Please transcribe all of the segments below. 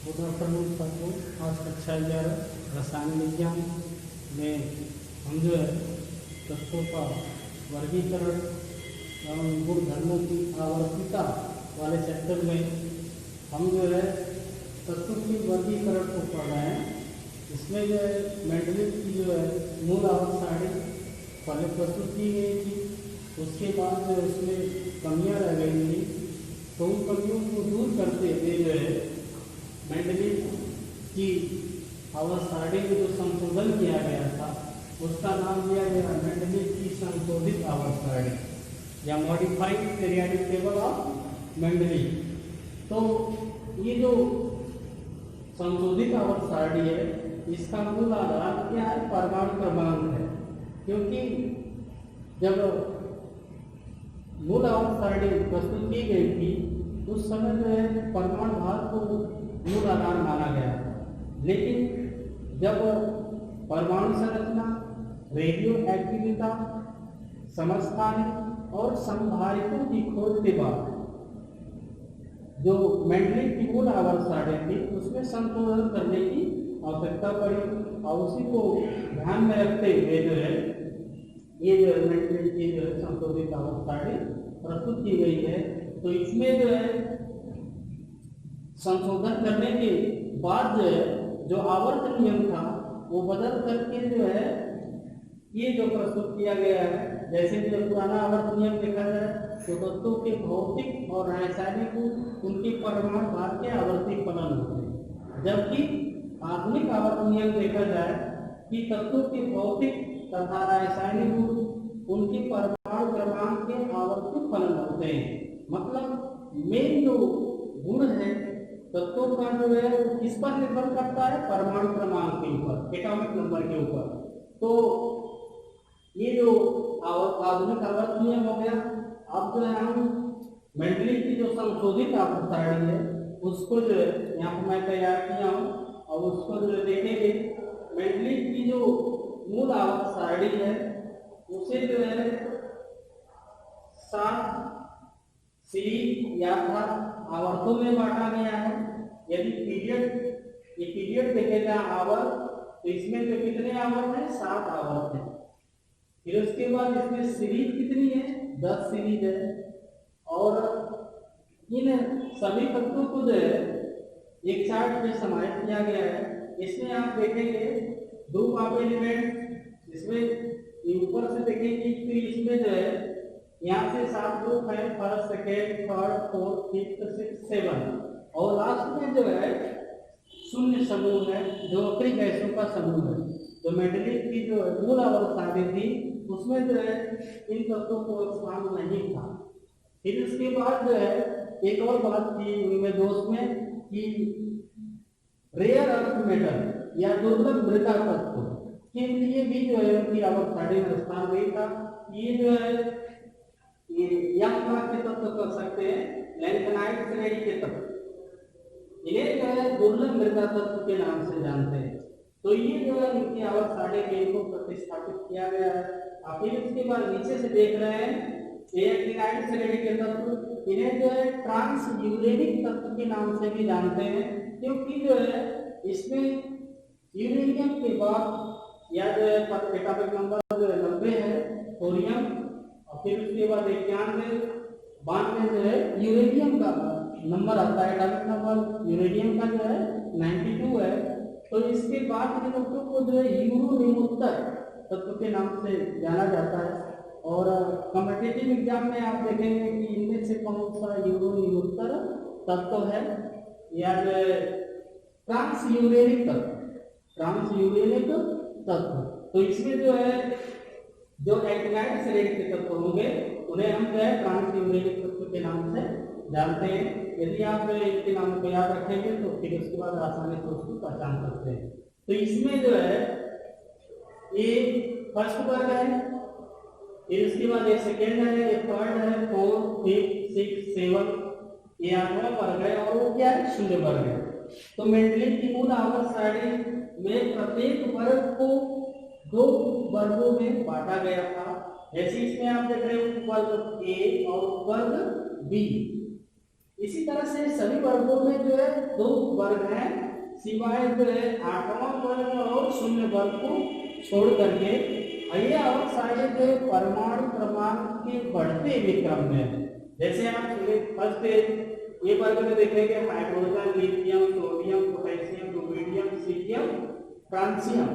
Good afternoon छात्रों। आज कक्षा 11 रसायन विज्ञान में हम जो है तत्वों का वर्गीकरण एवं गुणधर्मों की आवर्तिता वाले चैप्टर में हम जो है तत्वों की वर्गीकरण को पढ़ रहे हैं। इसमें जो है मेंडलीव की जो है मूल आवर्त सारणी पहले प्रस्तुत की गई थी। उसके बाद जो उसमें कमियाँ रह गई थी, तो उन कमियों को दूर करते हुए जो है मेंडलीव की आवर्त सारणी में जो संशोधन किया गया था उसका नाम दिया गया मेंडलीव की संशोधित आवर्त सारणी या modified periodic table of Mendeleev. तो ये जो संशोधित आवर्त सारणी है इसका मूल आधार क्या है? परमाणु क्रमांक है। क्योंकि जब मूल आवर्त सारणी प्रस्तुत की गई थी उस समय जो है परमाणु भार को मूल आधार माना गया था, लेकिन जब परमाणु संरचना, रेडियो एक्टिविटा, समस्थानिक और संधारिकों की खोज के बाद जो मेंडलीव की मूल आवर्त सारणी थी उसमें संशोधन करने की आवश्यकता पड़ी और उसी को ध्यान में रखते हुए जो है ये जो है मेंडलीव की जो है संशोधित आवर्त सारणी प्रस्तुत की गई है। तो इसमें जो है संशोधन करने के बाद जो है जो आवर्त नियम था वो बदल करके जो है ये जो प्रस्तुत किया गया है। जैसे जो पुराना आवर्त नियम देखा जाए तो तत्वों के भौतिक और रासायनिक उनके परमाणु भार के आवर्ती फलन होते हैं, जबकि आधुनिक आवर्त नियम देखा जाए कि तत्वों के भौतिक तथा रासायनिक गुण उनके परमाणु क्रमांक के आवर्ती फलन होते हैं। मतलब मेन जो गुण है तत्वों का जो है वो किस पर निर्भर करता है? परमाणु क्रमांक के ऊपर, एटॉमिक नंबर के ऊपर। तो ये जो आधुनिक आवर्त नियम हो गया। अब जो है हम मेंडलीव की जो संशोधित आवर्त सारणी है उसको जो है यहाँ पर मैं तैयार किया हूँ और उसको जो है देखेंगे। मेंडलीव की जो मूल आवर्त सारणी है उसे जो है 7 सीरीज या आवर्तों में बांटा गया है। यदि पीरियड देखेगा आवर्त तो इसमें जो कितने आवर्त है? 7 आवर्त है। फिर उसके बाद इसमें सीरीज कितनी है? 10 सीरीज है। और इन सभी तत्वों को जो है एक चार्ट में समाहित किया गया है। इसमें आप देखेंगे 2 पाप एलिमेंट इसमें ऊपर से देखेंगे तो इसमें जो है यहाँ से 7 ग्रुप है, first, second, third, fourth, fifth, six, 7 और लास्ट में जो है शून्य समूह है जो अक्रिय गैसों का समूह है। जो मेंडलीव की जो मूल आवर्त सारणी थी उसमें जो है इन तत्वों को स्थान नहीं था। फिर उसके बाद जो है एक और बात थी उनमें दोस्त में कि रेयर अर्थ मेटल या दुर्लभ मृदा तत्व के लिए भी जो है उनकी आवर्त सारणी में स्थान नहीं था। ये जो है ये यह के तत्व कर सकते हैं, लैंथेनाइट श्रेणी के तत्व, इन्हें जो है दुर्लभ मृदा तत्व के नाम से जानते हैं। तो ये जो है इनकी आवर्त सारणी में इनको प्रतिस्थापित किया गया है। आप फिर इसके बाद नीचे से देख रहे हैं लैंथेनाइट श्रेणी के तत्व, इन्हें जो है ट्रांस यूरेनिक तत्व के नाम से भी जानते हैं, क्योंकि जो है इसमें यूरेनियम के बाद या जो है एटॉमिक नंबर जो है 90 है थोरियम और फिर उसके बाद 91, 92 जो है यूरेनियम का नंबर आता है। एटॉमिक नंबर यूरेनियम का जो है 92 है। तो इसके बाद के तत्वों को जो है यूरो निमुत्तर तत्व के नाम से जाना जाता है। और कॉम्पिटिटिव एग्जाम में आप देखेंगे कि इनमें से कौन सा यूरो निमुत्तर तत्व है या जो है ट्रांस यूरेनिक तत्व, ट्रांस यूरेनिक तत्व। तो इसमें जो है जो लैंथेनाइट श्रेणी के तत्व होंगे उन्हें हम जो है ट्रांस यूरेनिक तत्व के नाम से जानते हैं। यदि आप इनके नाम को याद रखेंगे तो फिर उसके बाद आसानी से उसको पहचान सकते हैं। तो इसमें जो है ये फर्स्ट वर्ग है, फिर उसके बाद ये सेकेंड है, ये थर्ड है, फोर्थ, फिफ्थ, सिक्स, 7 ये 8वां वर्ग है और वो क्या है? शून्य वर्ग है। तो मेंडलीव की मूल आवर्त सारणी में प्रत्येक वर्ग को 2 वर्गों में बांटा गया था। जैसे इसमें आप देख रहे हो वर्ग ए और वर्ग बी। इसी तरह से सभी वर्गों में जो है दो वर्ग हैं, सिवाय जो है 8वां वर्ग और शून्य वर्ग को छोड़ करके। ये और सारे जो परमाणु क्रमांक के बढ़ते हुए क्रम में, जैसे आप फर्स्ट ये वर्ग में देखेंगे hydrogen, lithium, sodium, potassium, rubidium, cerium, francium,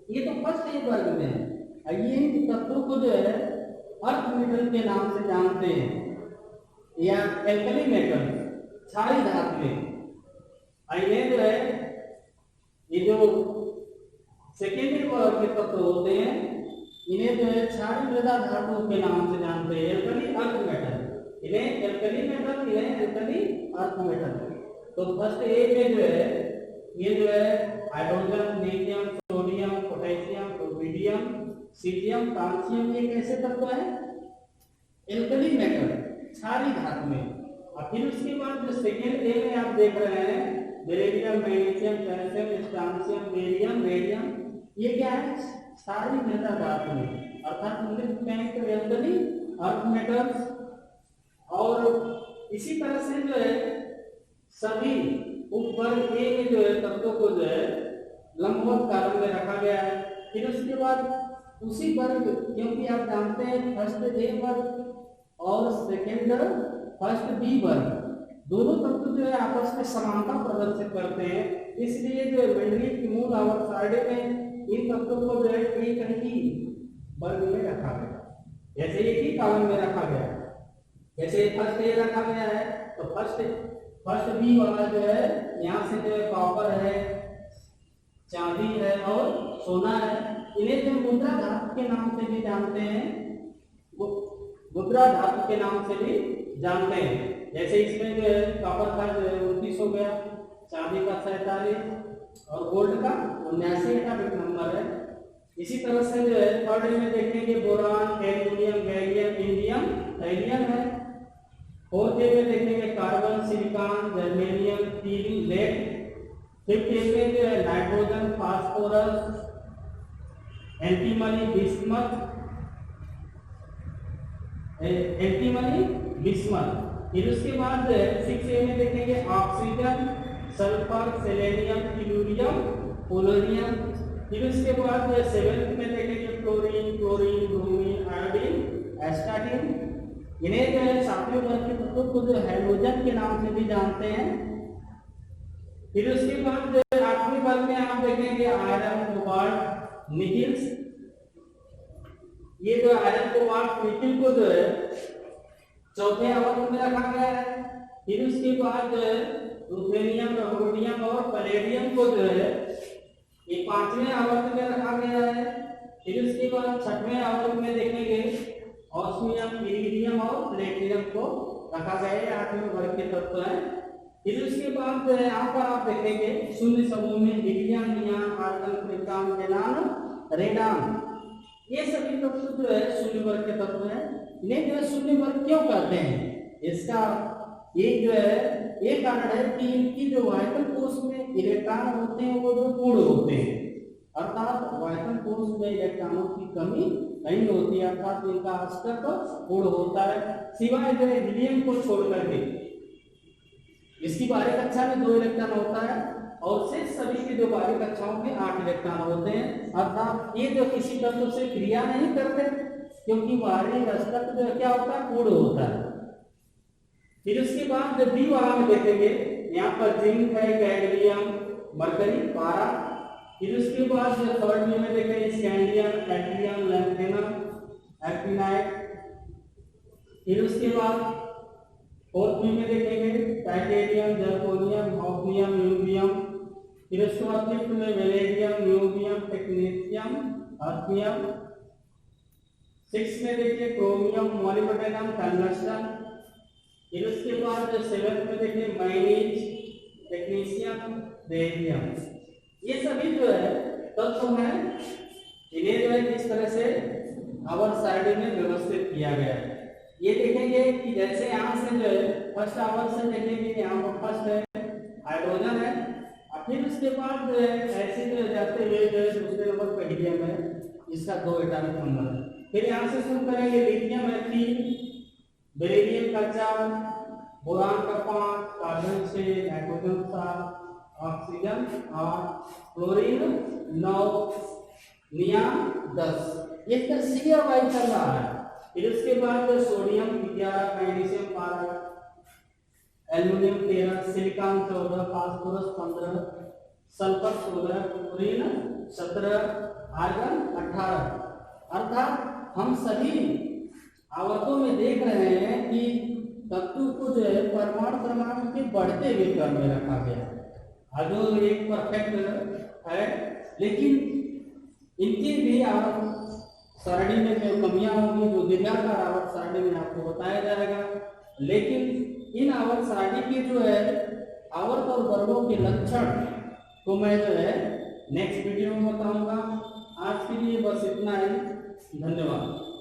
ये तो फर्स्ट ये वर्ग में है। ये तत्वों को जो है अर्थ मेटल के नाम से जानते हैं या एल्कली मेटल, क्षारी धातुएं। इन्हें जो है ये जो सेकेंडरी वर्ग के तत्व होते हैं, इन्हें जो है क्षारी मृदा धातुओं के नाम से जानते हैं, एल्कली अर्थ मेटल। इन्हें एल्कली मेटल, इन्हें एल्कली अर्थ मेटल। तो फर्स्ट ए में जो है ये जो है hydrogen, lithium, sodium, potassium, rubidium, cerium, francium, ये कैसे तत्व है? एल्कली मेटल, क्षारी धातु में। और फिर उसके बाद जो सेकेंड ए में आप देख रहे हैं beryllium, magnesium, calcium, strontium, barium, radium, ये क्या है? क्षारी मृदा धातु में, अर्थात लिक्विड में एल्कली अर्थ मेटल्स। और इसी तरह से जो है सभी उपवर्ग ए में जो है तत्वों को जो है लंबवत कॉलम में रखा गया है। फिर उसके बाद उसी वर्ग, क्योंकि आप जानते हैं फर्स्ट ए वर्ग और सेकेंड फर्स्ट बी वर्ग, दोनों तत्व जो है आपस में समानता प्रदर्शित करते हैं, इसलिए जो मेंडलीव की मूल आवर्त सारणी में इन तत्वों को जो है एक ही वर्ग में रखा गया, जैसे एक ही कॉलम में रखा गया। जैसे फर्स्ट ए रखा गया है तो फर्स्ट बी वाला जो है यहाँ से जो है कॉपर है, चांदी है और सोना है। इन्हें जो मुद्रा धातु के नाम से भी जानते हैं, वो मुद्रा धातु के नाम से भी जानते हैं। जैसे इसमें जो है कॉपर का जो है 29 हो गया, चांदी का 47 और गोल्ड का 79 एटॉमिक नंबर है। इसी तरह से जो है थर्ड में देखेंगे boron, aluminium, gallium, indium, thallium है। फोर्थ में देखेंगे carbon, silicon, germanium, teal, lead. Fifth में जो है नाइट्रोजन, फास्फोरस, एंटीमनी, बिस्मथ, फिर उसके बाद 6 में देखेंगे oxygen, sulphur, selenium, tellurium, polonium. फिर उसके बाद 7 में देखेंगे क्लोरीन, ब्रोमीन, आयोडीन, एस्टाटीन। इन्हें जो है सातवें वर्ग के तत्वों को जो हैलोजन के नाम से भी जानते हैं। फिर उसके बाद 8वें वर्ग में आप देखेंगे आयरन, कोबाल्ट, निकिल्स। ये जो आयरन, कोबाल्ट, निकिल को जो है चौथे आवर्त में रखा गया है। फिर उसके बाद रुथेनियम, रोडियम और पैलेडियम को जो है ये 5वें आवर्त में रखा गया है। फिर उसके बाद 6वें आवर्त में देखेंगे ऑस्मियम, इरिडियम और प्लेटिनम को रखा गया है। 8वें वर्ग के तत्व हैं। फिर उसके बाद यहाँ पर आप देखेंगे शून्य समूह में हीलियम, नियान, आर्गन, क्रिप्टॉन, जेनान, रेडान, ये सभी तत्व जो है शून्य वर्ग के तत्व हैं। इन्हें जो है शून्य वर्ग क्यों कहते हैं? इसका एक जो है एक कारण है कि इनकी जो वायतन कोश में इलेक्ट्रॉन होते हैं वो जो पूर्ण होते हैं, अर्थात वायतन कोश में इलेक्ट्रॉनों की कमी नहीं होती है, अर्थात इनका अस्तित्व पूर्ण होता है, सिवाय जो हीलियम को छोड़ करके। इसकी बाहरी कक्षा में 2 इलेक्ट्रॉन होता है और शेष सभी की जो बाहरी कक्षाओं में 8 इलेक्ट्रॉन होते हैं, अर्थात ये जो किसी तत्व से क्रिया नहीं करते, क्योंकि बाहरी अस्तित्व जो क्या होता है? पूर्ण होता है। फिर उसके बाद जब बी वाला में देखेंगे यहाँ पर जिंक है, गैलियम, मरकरी, पारा। फिर उसके बाद जो थर्ड में देखेंगे स्कैंडियम, एट्रियम, लैंथेनम, एक्टिनाइट। फिर उसके बाद फोर्थ में देखेंगे टाइटेनियम, जर्कोनियम, हॉफनियम, न्यूबियम। फिर उसके बाद फिफ्थ में वेलेडियम, न्यूबियम, टेक्नीशियम, अर्थियम। 6 में देखिए क्रोमियम, मोलिब्डेनम, टंगस्टन। फिर उसके बाद 7 में देखिए मैग्नीज, टेक्नीशियम, बेरिलियम। ये सभी जो है तत्व हैं, इन्हें जो है इस तरह से आवर्त सारणी में व्यवस्थित किया गया है। ये देखेंगे कि जैसे यहाँ से जो है फर्स्ट आवर्त से देखेंगे कि यहाँ पर फर्स्ट है हाइड्रोजन है, और फिर उसके बाद जो है ऐसे जो जाते हुए जो है दूसरे नंबर पर हीलियम है, इसका 2 एटॉमिक नंबर है। फिर यहाँ से शुरू करेंगे लिथियम है 3, बेरिलियम का 4, बोरान का 5, कार्बन 6, नाइट्रोजन 7, ऑक्सीजन 8, क्लोरीन 9, नियान 10। ये तर COI चल रहा है। फिर उसके बाद sodium 11, magnesium 12, aluminium 13, silicon 14, phosphorus 15, sulphur 16, chlorine 17, argon 18। अर्थात हम सभी आवर्तों में देख रहे हैं कि तत्व को जो है परमाणु के बढ़ते हुए क्रम में रखा गया है, जो एक परफेक्ट है, लेकिन इनकी भी आवर्त सारणी में जो कमियां होंगी, जो दीर्घाकार आवर्त सारणी में आपको बताया जाएगा। लेकिन इन आवर्त सारणी के जो है आवर्त और वर्गों के लक्षण को मैं जो है नेक्स्ट वीडियो में बताऊंगा। आज के लिए बस इतना ही। धन्यवाद।